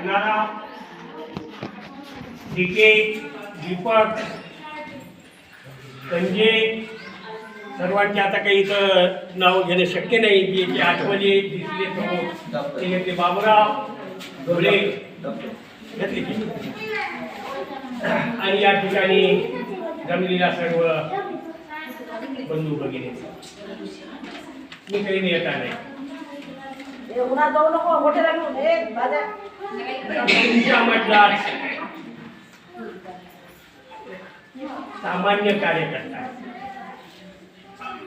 वाढणारा डीके, दीपक, संजय सर्वांचे आता काही इथं नाव घेणं शक्य नाही की याची आठवणी दिसले तो ते बाबूराव ढोले घेतले की आणि या ठिकाणी जमलेला सर्व बंधू भगिनी मी काही नेता नाही तुमच्या मधला सामान्य कार्यकर्ता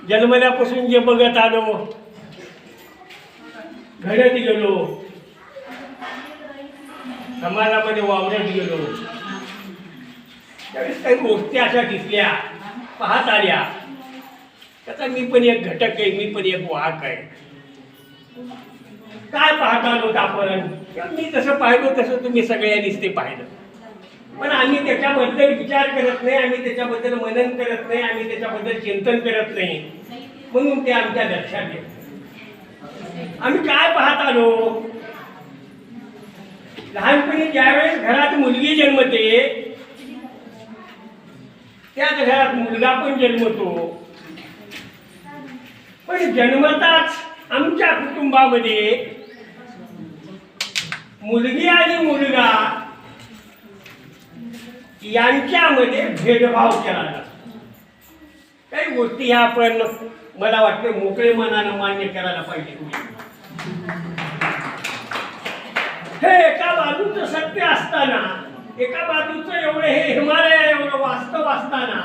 जन्मल्यापासून जे बघत आलो घडत गेलो समाजामध्ये वावरत गेलो त्यावेळेस काही गोष्टी अशा दिसल्या पाहत आल्या त्याचा मी पण एक घटक आहे मी पण एक वाहक आहे काय पाहत आलो आपण मी जसं पाहिलो तसं तुम्ही सगळ्यांनीच ते पाहिलं पण आम्ही त्याच्याबद्दल विचार करत नाही आम्ही त्याच्याबद्दल मनन करत नाही आम्ही त्याच्याबद्दल चिंतन करत नाही म्हणून ते आमच्या लक्षात येत आम्ही काय पाहत आलो लहानपणी ज्यावेळेस घरात मुलगी जन्मते त्याच घरात मुलगा पण जन्मतो पण जन्मताच आमच्या कुटुंबामध्ये मुलगी आणि मुलगा यांच्यामध्ये भेदभाव केला जातो काही गोष्टी ह्या आपण मला वाटतं मोकळे मनानं मान्य करायला पाहिजे हे एका बाजूचं सत्य असताना एका बाजूचं एवढं हे हिमालय एवढं वास्तव असताना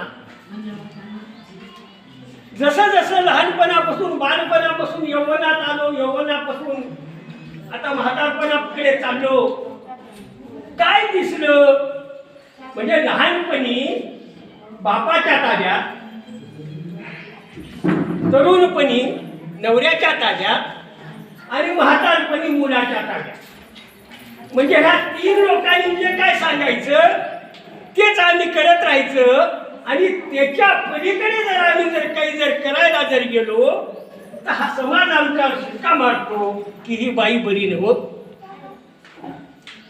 जसं जसं लहानपणापासून बालपणापासून यौवनात आलो यौवनापासून आता म्हातारपणाकडे चाललो काय दिसलं म्हणजे लहानपणी बापाच्या ताब्यात तरुणपणी नवऱ्याच्या ताब्यात आणि म्हातारपणी मुलाच्या ताब्यात म्हणजे ह्या तीन लोकांनी जे काय सांगायचं तेच आम्ही करत राहायचं आणि त्याच्या पलीकडे जर आम्ही काही करायला गेलो तर हा समाज आमच्यावर शिक्का मारतो की ही बाई बरी नव्ह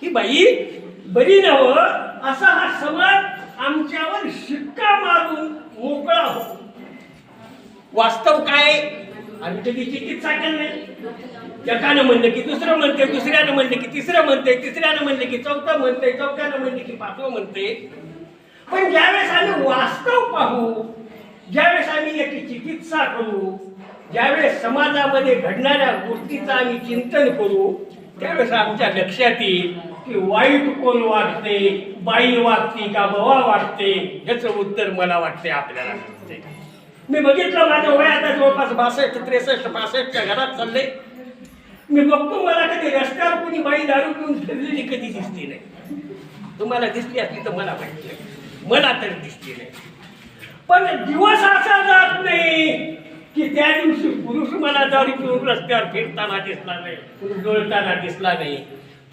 ही बाई बरी नव्ह असा हा समाज आमच्यावर शिक्का मारून मोकळा होतो वास्तव काय आम्ही कधी चिकित्सा केली नाही एकानं म्हणलं की दुसरं म्हणते दुसऱ्यानं म्हणलं की तिसरं म्हणते तिसऱ्यानं म्हणलं की चौथं म्हणते चौथ्यानं म्हणलं की पाचवं म्हणते पण ज्यावेळेस आम्ही वास्तव पाहू ज्यावेळेस आम्ही याची चिकित्सा करू ज्यावेळेस समाजामध्ये घडणाऱ्या गोष्टीचं आम्ही चिंतन करू त्यावेळेस आमच्या लक्षात येईल की वाईट कोण वागते बाई वागते का बवा वागते ह्याचं उत्तर मला वाटते आपल्याला मी बघितलं माझ्या वय आता जवळपास 62, 63, 65च्या घरात चालले मी बघतो मला कधी रस्त्यावर कोणी बाई दारू पिऊन फिरलेली कधी दिसली नाही तुम्हाला दिसली असली तर मला माहिती नाही मला तर दिसली नाही पण दिवस असा जात नाही की त्या दिवशी पुरुष मला दारू पिऊन रस्त्यावर फिरताना दिसला नाही पुरुष डोळताना दिसला नाही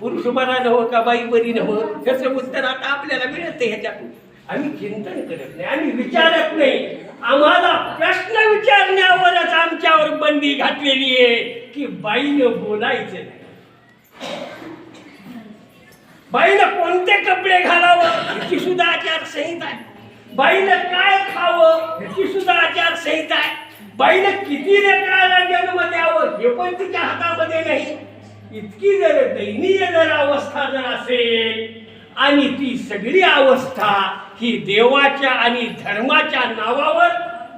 पुरुष बरा नव्ह का बाई बरी नव्ह त्याचं उत्तर आता आपल्याला मिळते ह्याच्यातून आम्ही चिंतन करत नाही आम्ही विचारत नाही आम्हाला प्रश्न विचारण्यावरच आमच्यावर बंदी घातलेली आहे की बाईनं बोलायचं नाही बाईनं कोणते कपडे घालावं ह्याची सुद्धा आचारसंहिता आहे बाईनं काय खावं ह्याची सुद्धा आचारसंहिता आहे बाईनं किती लेकराला जन्म द्यावं हे पण तिच्या हातामध्ये नाही इतकी जर दयनीय जर अवस्था जर असेल आणि ती सगळी अवस्था ही देवाच्या आणि धर्माच्या नावावर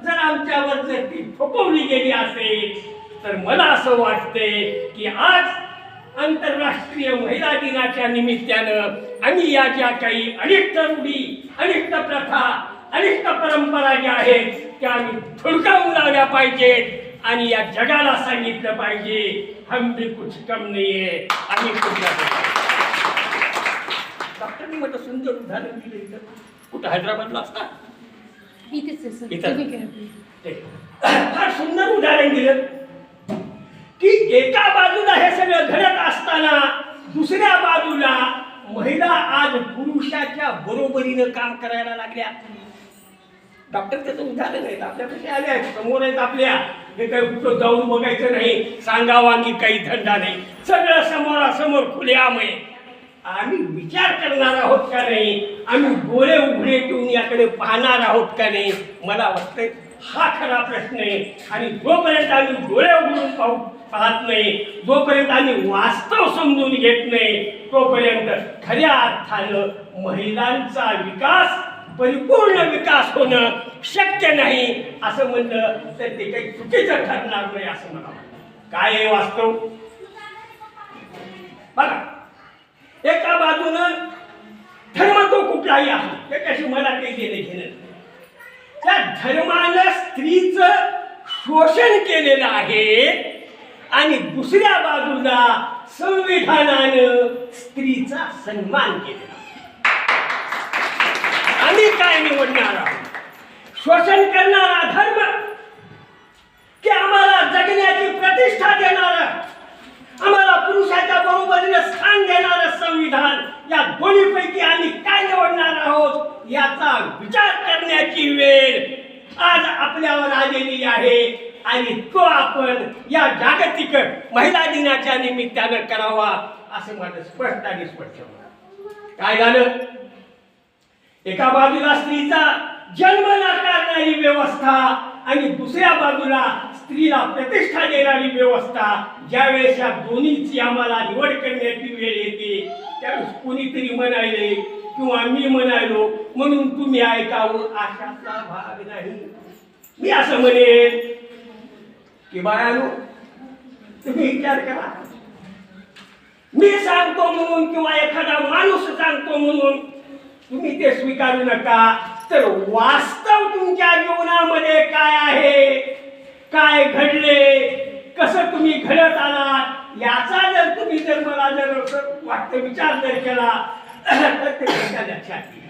जर आमच्यावर जर ती थोपवली गेली असेल तर मला असं वाटते की आज आंतरराष्ट्रीय महिला दिनाच्या निमित्तानं आम्ही या ज्या काही अनिष्ट रूढी अनिष्ट प्रथा अनिष्ट परंपरा ज्या आहेत त्या आम्ही थोडकावून लावल्या पाहिजेत आणि या जगाला सांगितलं पाहिजे हम भी कुछ कम नाहीये आम्ही डॉक्टरनी म्हटलं सुंदर उदाहरण दिलं इथं कुठं हैदराबादला असता फार सुंदर उदाहरण दिलं की एका बाजूला हे सगळं घडत असताना दुसऱ्या बाजूला महिला आज पुरुषाच्या बरोबरीनं काम करायला लागल्या डॉक्टर त्याचं उदाहरण आहे आपल्याकडे आले आहेत समोर आहेत आपल्या हे काही कुठं जाऊन बघायचं नाही सांगावांगी काही धंदा नाही सगळं समोरासमोर खुलेआम आहे आम्ही विचार करणार आहोत का नाही, आम्ही डोळे उघडे ठेवून याकडे पाहणार आहोत का नाही, मला वाटतंय हा खरा प्रश्न आहे. आणि जोपर्यंत आम्ही डोळे उघडून पाहत नाही, जोपर्यंत आम्ही वास्तव समजून घेत नाही, तोपर्यंत खऱ्या अर्थानं महिलांचा विकास, परिपूर्ण विकास होणं शक्य नाही. असं म्हणलं तर ते काही चुकीचं ठरणार नाही असं मला वाटतं. काय आहे वास्तव बघा. एका बाजूनं धर्म तो कुठलाही आहे त्याच्याशी मला काही देणं घेणं, त्या धर्मानं स्त्रीचं शोषण केलेलं आहे आणि दुसऱ्या बाजूला संविधानानं स्त्रीचा सन्मान केलेला. आम्ही काय निवडणार आहोत? शोषण करणारा धर्म की आम्हाला जगण्याची प्रतिष्ठा देणारा, आम्हाला पुरुषाच्या बरोबरीने स्थान देणारं संविधान? या दोन्हीपैकी आम्ही काय निवडणार आहोत याचा विचार करण्याची वेळ आज आपल्यावर आलेली आहे. आणि तो आपण या जागतिक महिला दिनाच्या निमित्तानं करावा असं माझं स्पष्ट आणि स्पष्ट. काय झालं? एका बाजूला स्त्रीचा जन्म नाकारणारी व्यवस्था आणि दुसऱ्या बाजूला स्त्रीला प्रतिष्ठा देणारी व्यवस्था. ज्यावेळेस या दोन्हीची आम्हाला निवड करण्याची वेळ येते त्यावेळेस कोणीतरी म्हणाले किंवा मी म्हणालो म्हणून तुम्ही ऐकावं अशाचा भाग नाही. मी असं म्हणेन की बाळांनो, तुम्ही विचार करा. मी सांगतो म्हणून किंवा एखादा माणूस सांगतो म्हणून तुम्ही ते स्वीकारू नका. तर वास्तव तुमच्या जीवनामध्ये काय आहे, काय घडले, कसं तुम्ही घडत आलात याचा जर तुम्ही मला वाटतं विचार जर केला तर ते लक्षात येईल.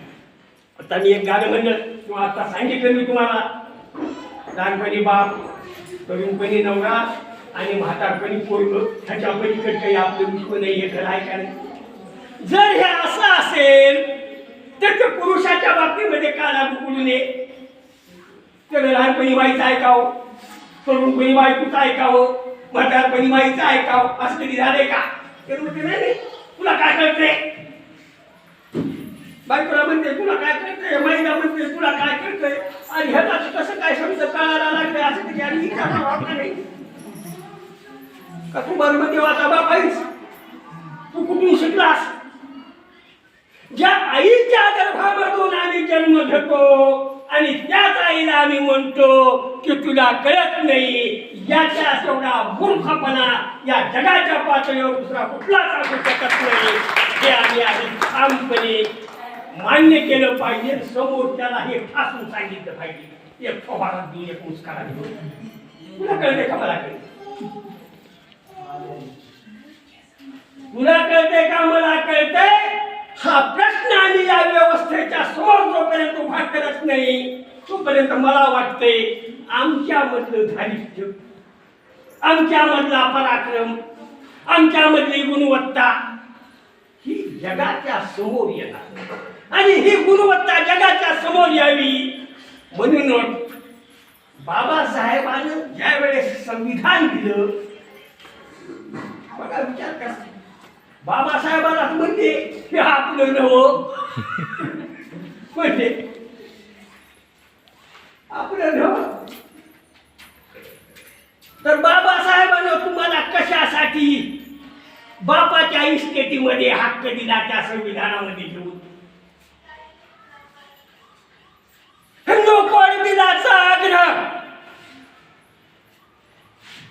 आता मी एक गाणं म्हणलं किंवा आता सांगितलं मी तुम्हाला, लहानपणी बाप, तरुणपणी नवरा आणि म्हातारपणी पोरगं, ह्याच्या पलीकडे काही आपलं विश्व नाही. हे खरं आहे का नाही? जर हे असं असेल तर ते पुरुषाच्या बाबतीमध्ये का लागू पडू नये? तर लहानपणी बाईचं ऐकावं, तरुणपणी बायकोचं ऐकावं, म्हातारपणी बाईचं ऐकावं असं कधी झालंय का? तर म्हणते नाही तुला काय कळतंय, बायकोला म्हणते तुला काय कळतंय, महिला म्हणते तुला काय कळतंय, आणि ह्याला कसं काय शब्द कळायला लागतंय असं कधी आम्ही विचारणार आहोत का नाही? का तू बरोबर देवाचा बाप आहेस? तू कुठून शिकलास? ज्या आईच्या गर्भामधून आम्ही जन्म घेतो आणि त्याच आईला आम्ही म्हणतो की तुला कळत नाही, याच्या तेवढा मूर्खपणा या जगाच्या पातळीवर दुसरा कुठलाच असू शकत नाही. हे आम्ही आधी ठामपणे मान्य केलं पाहिजे. समोर त्याला हे ठासून सांगितलं पाहिजे. एक फवारा देऊन, एक मुस्कारा देऊन, तुला कळते का मला कळते, तुला कळते का मला कळतंय? हा प्रश्न आम्ही या व्यवस्थेच्या समोर जोपर्यंत उभा करत नाही तोपर्यंत मला वाटते आमच्यामधलं धारिष्ट्य, आमच्यामधला पराक्रम, आमच्यामधली गुणवत्ता ही जगाच्या समोर येणार. आणि ही गुणवत्ता जगाच्या समोर यावी म्हणून बाबासाहेबांनी ज्या वेळेस संविधान दिलं, बघा विचार करा, बाबासाहेबांना म्हणते हे आपलं नवं, म्हणजे आपलं नवं. तर बाबासाहेबांना तुम्हाला कशासाठी बापाच्या इस्टेटीमध्ये हक्क दिला त्या संविधानामध्ये घेऊन? हिंदू कोड दिलाचा आग्रह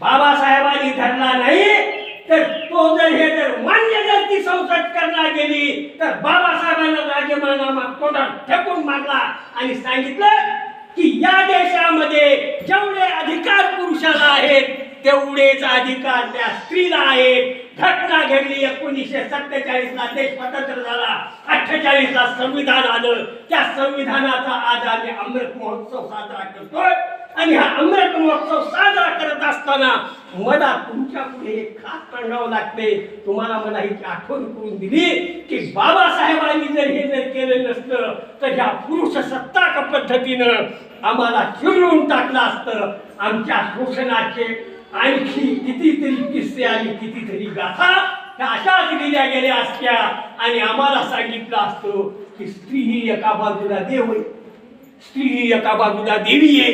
बाबासाहेबांनी धरला नाही तर तो जर मान्य जर ती संसद करला गेली तर बाबासाहेबांना राजीनामा तोंडात फेकून मारला आणि सांगितलं की या देशामध्ये जेवढे अधिकार पुरुषाला आहेत तेवढेच अधिकार त्या स्त्रीला आहेत. घटना घडली 1947 ला, देश स्वतंत्र झाला, 48 ला संविधान आलं. त्या संविधानाचा आज आम्ही अमृत महोत्सव साजरा करतोय. आणि हा अमृत महोत्सव साजरा करत असताना मला तुमच्या पुढे एक खास सांगावं लागते. तुम्हाला मला ही आठवण करून दिली की बाबासाहेबांनी जर हे जर केलं नसतं तर ह्या पुरुष सत्ताक पद्धतीनं आम्हाला चिरडून टाकलं असतं. आमच्या शोषणाचे आणखी कितीतरी किस्से आणि कितीतरी गाथा त्या अशाच दिल्या गेल्या असत्या आणि आम्हाला सांगितलं असतं की स्त्री ही एका बाजूला देव आहे, स्त्री ही एका बाजूला देवी आहे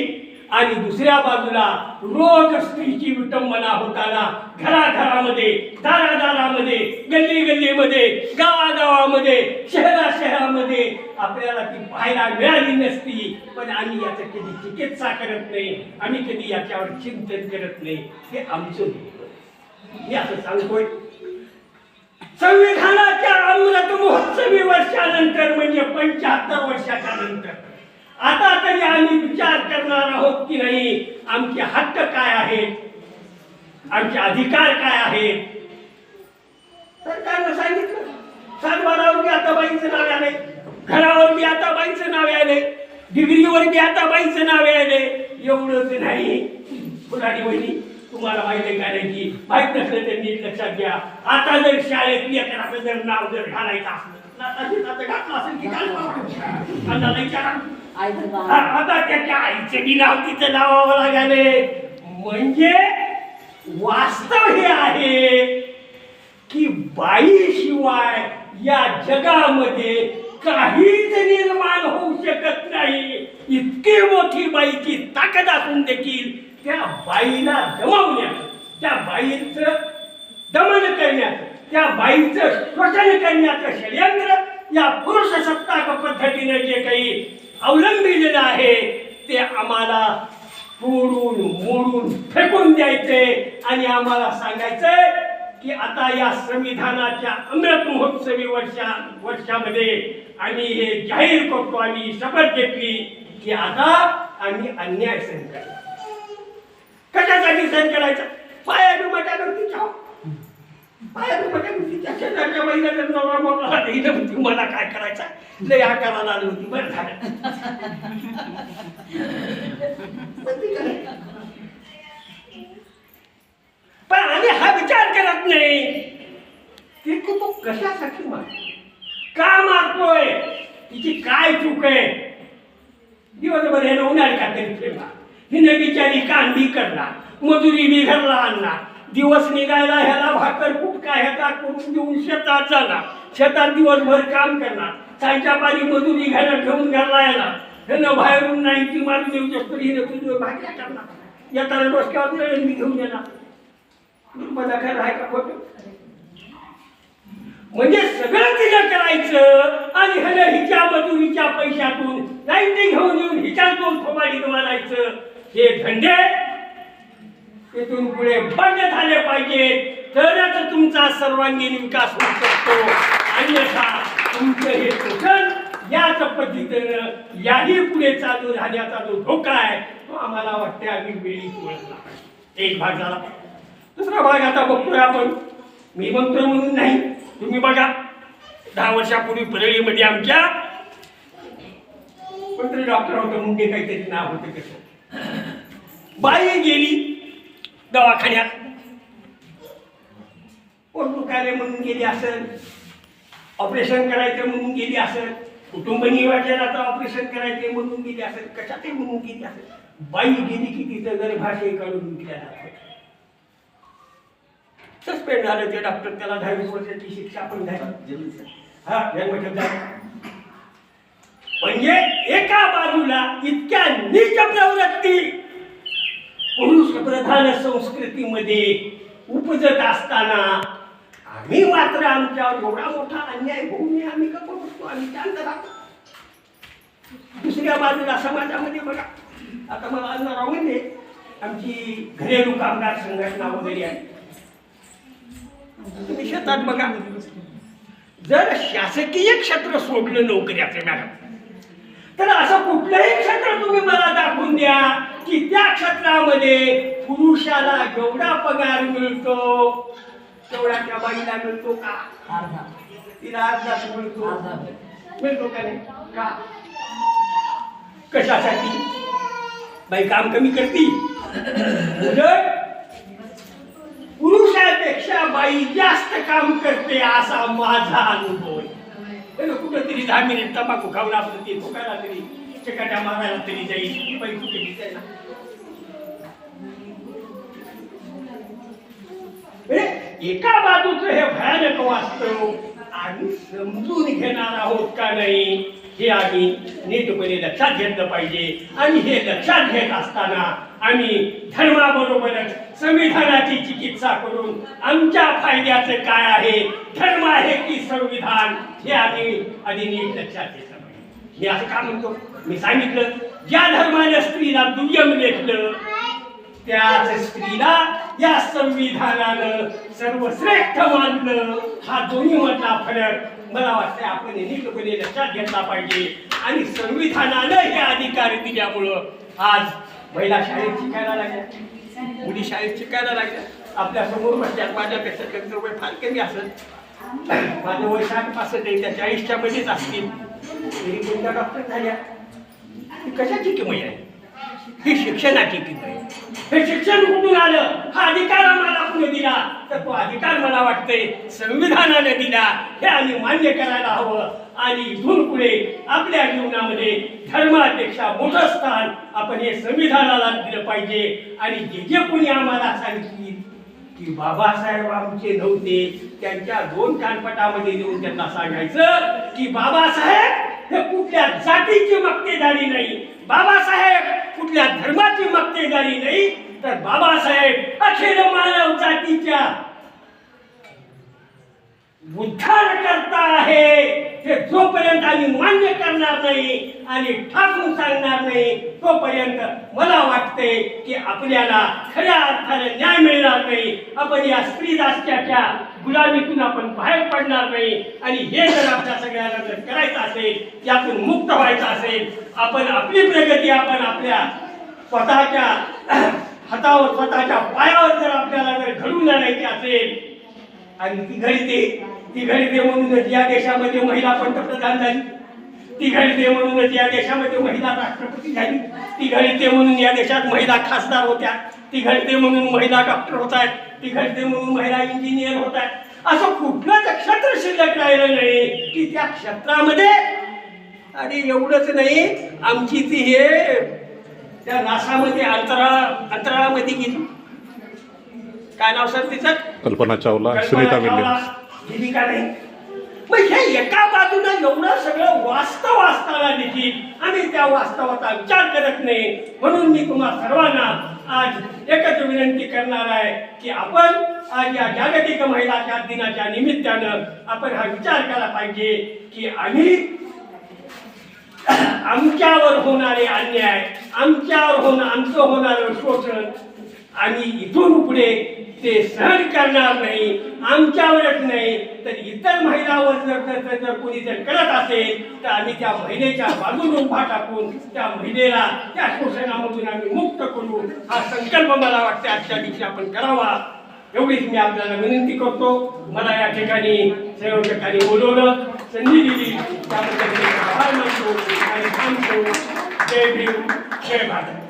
आणि दुसऱ्या बाजूला रोज स्त्रीची विटंबना होताना घराघरामध्ये, दारादारामध्ये, गल्ली गल्लीमध्ये, गावागावामध्ये, शहराशहरामध्ये आपल्याला ती पाहायला मिळाली नसती. पण आम्ही याचं कधी चिकित्सा करत नाही, आम्ही कधी याच्यावर चिंतन करत नाही. हे आमचं मी असं सांगतोय. संविधानाच्या अमृत महोत्सवी वर्षानंतर म्हणजे 75 वर्षाच्या नंतर आता तरी आम्ही विचार करणार आहोत की नाही आमचे हक्क काय आहेत, आमचे अधिकार काय आहेत. सरकारनं सांगितलं सातबारावर बी आता बाईचं नाव आलंय, घरावर बी आता बाईचं नाव आलंय, डिग्रीवर बी आता बाईचं नाव आलंय. एवढंच नाही फुलाडी बहिणी, तुम्हाला माहिती आहे का नाही की माहित नसलं तर नीट लक्षात घ्या. आता जर शाळेत लेकराचं जर नाव जर घालायचं असलं घातलं असेल की आता त्याच्या आईचे बी नाव तिचं लावावं लागले. म्हणजे वास्तव हे आहे की बाईशिवाय या जगामध्ये काहीच निर्माण होऊ शकत नाही. इतकी मोठी बाईची ताकद असून देखील त्या बाईला दमवण्याचं, त्या बाईचं दमन करण्याचं, त्या बाईचं शोषण करण्याचं षडयंत्र या पुरुष सत्ताक पद्धतीने जे काही अवलंबिलेलं आहे ते आम्हाला तोडून मोडून फेकून द्यायचे आणि आम्हाला सांगायचंय की आता या संविधानाच्या अमृत महोत्सवी वर्षामध्ये आम्ही हे जाहीर करतो, आम्ही शपथ घेतली की आता आम्ही अन्याय सहन करायचा. कशासाठी सहन करायचा? पाया बिमाच्या व्यक्तीच्या पाया बिमाच्या व्यक्तीच्या शेजारच्या महिला जर नवरा मोठा म्हणते मला काय करायचं, लय आकाराला आली होती, बरं झालं. पण आम्ही हा विचार करत नाही की तो कशासाठी मारतो, का मारतोय, तिची काय चूक आहे. दिवसभर हे उन्हाळी का तरी फिरला, हिने बिचारी कांदी करणार, मजुरी बी घरला आणणार, दिवस निघायला ह्याला भाकर कुटका ह्याचा करून देऊन शेतात जाणार, शेतात दिवसभर काम करणार, चायच्या पाणी मजुरी घ्यायला घेऊन घरला येणार, ह्यानं बाहेरून नाही ती मारून येऊ शकतो, हिने तुझ्यावर भाकऱ्या करणार, येताना डोसक्यावर मी घेऊन येणार. मला खरं आहे का खोटं? म्हणजे सगळं तिला करायचं आणि ह्यानं हिच्या मजुरीच्या पैशातून नाही ते घेऊन येऊन हिच्यातून थोबाडीत मारायचं. हे धंदे तिथून पुढे बंद झाले पाहिजे, तरच तुमचा सर्वांगीण विकास होऊ शकतो. अन्यथा तुमचं हे शोषण याच पद्धतीनं याही पुढे चालू राहण्याचा जो धोका आहे तो आम्हाला वाटते आम्ही वेळीच ओळखला पाहिजे. एक भाग झाला. दुसरा भाग आता बघतोय आपण. मी म्हणतोय म्हणून नाही, तुम्ही बघा 10 वर्षापूर्वी परळीमध्ये आमच्या कोणतरी डॉक्टर होतं, मुंडे काहीतरी नाव होतं, कसं बाई गेली दवाखान्यात, पोट दुखायले म्हणून गेली असेल, ऑपरेशन करायचं म्हणून गेली असेल, कुटुंब नियोजनाचं ऑपरेशन करायचे म्हणून गेली असेल, कशातही म्हणून गेली असेल. बाई गेली की तिथं गर्भाशय काढून विकल्या जातात. सस्पेंड झालं ते डॉक्टर, त्याला 10-20 वर्षाची शिक्षा पण झाली. हा म्हणजे एका बाजूला इतक्या नीच प्रवृत्ती पुरुष प्रधान संस्कृतीमध्ये उपजत असताना आम्ही मात्र आमच्यावर एवढा मोठा अन्याय होऊ नये आम्ही का बघतो, आम्ही शांत राहतो. दुसऱ्या बाजूला समाजामध्ये बघा, आता मला आणणार म्हणजे आमची घरेलू कामगार संघटना वगैरे आहे. तुम्ही शेतात बघा, जर शासकीय क्षेत्र सोडलं नोकऱ्याचं मॅडम, तर असं कुठलंही क्षेत्र तुम्ही मला दाखवून द्या की त्या क्षेत्रामध्ये पुरुषाला जेवढा पगार मिळतो तेवढा त्या बाईला मिळतो का? तिला अर्धा मिळतो का नाही? का? कशासाठी? बाई काम कमी करती, उलट पुरुषापेक्षा बाई जास्त काम करते असा माझा अनुभव आहे. कुठंतरी 10 मिनिट तंबाखू खाऊन आपण ते ठोकायला तरी चकाट्या मारायला तरी जाईल, बाई कुठे दिसाय ना. एका बाजूचं हे भयानक वास्तव आम्ही समजून घेणार आहोत का नाही हे आम्ही नीटपणे लक्षात घेतलं पाहिजे. आणि हे लक्षात घेत असताना आम्ही धर्माबरोबरच संविधानाची चिकित्सा करून आमच्या फायद्याचं काय आहे, धर्म आहे की संविधान, हे आम्ही आधी नीट लक्षात घेतलं पाहिजे. मी असं का म्हणतो, मी सांगितलं ज्या धर्माने स्त्रीला दुय्यम लेखलं त्याच स्त्रीला या संविधानानं सर्वश्रेष्ठ मानलं. हा दोन्ही मधला फरक मला वाटतं आपण नीटपणे लक्षात घेतला पाहिजे. आणि संविधानानं हे अधिकार दिल्यामुळं आज महिला शाळेत शिकायला लागल्या, मुली शाळेत शिकायला लागल्या. आपल्या समोर बसल्यात, माझ्यापेक्षा त्यांचं वय फार कमी असत, माझं वय 60-65 आहे, त्या 40च्या मध्येच असतील, तरी कोणत्या डॉक्टर झाल्या. ही कशाची किमय आहे? ही शिक्षणाची किमय आहे. हे शिक्षण कुठून आलं? हा अधिकार आम्हाला कुणी दिला? तर तो अधिकार मला वाटतंय संविधानाने दिला, हे आम्ही मान्य करायला हवं. आणि इथून पुढे आपल्या जीवनामध्ये धर्मापेक्षा मोठं स्थान आपण हे संविधानाला दिलं पाहिजे. आणि जे कोणी आम्हाला सांगतील की बाबासाहेब आमचे नव्हते, त्यांच्या 2 कानपटामध्ये येऊन त्यांना सांगायचं की बाबासाहेब हे कुठल्या जातीची मक्तेदारी नाही, बाबासाहेब कुठल्या धर्माची मक्तेदारी नाही, तर बाबासाहेब अखिल मानव जातीच्या उद्धार करता आहे. हे जोपर्यंत आम्ही मान्य करणार नाही आणि ठाकून सांगणार नाही तोपर्यंत मला वाटते की आपल्याला खऱ्या अर्थाने न्याय मिळणार नाही. आपण या स्त्री दास्याच्या गुलामीतून आपण बाहेर पडणार नाही. आणि हे जर आपल्या सगळ्यांना जर करायचं असेल, यातून मुक्त व्हायचं असेल, आपण आपली प्रगती आपण आपल्या स्वतःच्या हातावर स्वतःच्या पायावर जर आपल्याला जर घडवून आणायची असेल, आणि ती घडते म्हणूनच या देशामध्ये महिला पंतप्रधान झाली, ती घडते म्हणूनच या देशामध्ये महिला राष्ट्रपती झाली, ती घडते म्हणून या देशात महिला खासदार होत्या, ती घडते म्हणून महिला डॉक्टर होत आहेत, ती घडते म्हणून महिला इंजिनियर होत आहेत. असं कुठलंच क्षेत्र शिल्लक राहिलं नाही की त्या क्षेत्रामध्ये आणि एवढंच नाही, आमची ती हे त्या नासामध्ये अंतराळामध्ये गेली, काय नाव सर तिचं? कल्पना चावला, सुनीता विल्यम्स. जीविका नाही. मग हे एका बाजूला एवढं सगळं वास्तव असताना देखील आम्ही त्या वास्तवाचा विचार करत नाही. म्हणून मी तुम्हा सर्वांना आज एकच विनंती करणार आहे की आपण आज या जागतिक महिला दिनाच्या निमित्तानं आपण हा विचार केला पाहिजे की आम्ही आमच्यावर होणारे अन्याय, आमचं होणारं शोषण आम्ही इथून पुढे ते सहन करणार नाही. आमच्यावरच नाही तर इतर महिलावर जर कोणी जर करत असेल तर आम्ही त्या महिलेच्या बाजूने उभा टाकून त्या महिलेला त्या शोषणामधून आम्ही मुक्त करू. हा संकल्प मला वाटतं आजच्या दिवशी आपण करावा. एवढीच मी आपल्याला विनंती करतो. मला या ठिकाणी संयोजकांनी बोलवलं, संधी दिली, त्याबद्दल आभार मानतो आणि थांबतो. जय भीम, जय भारत.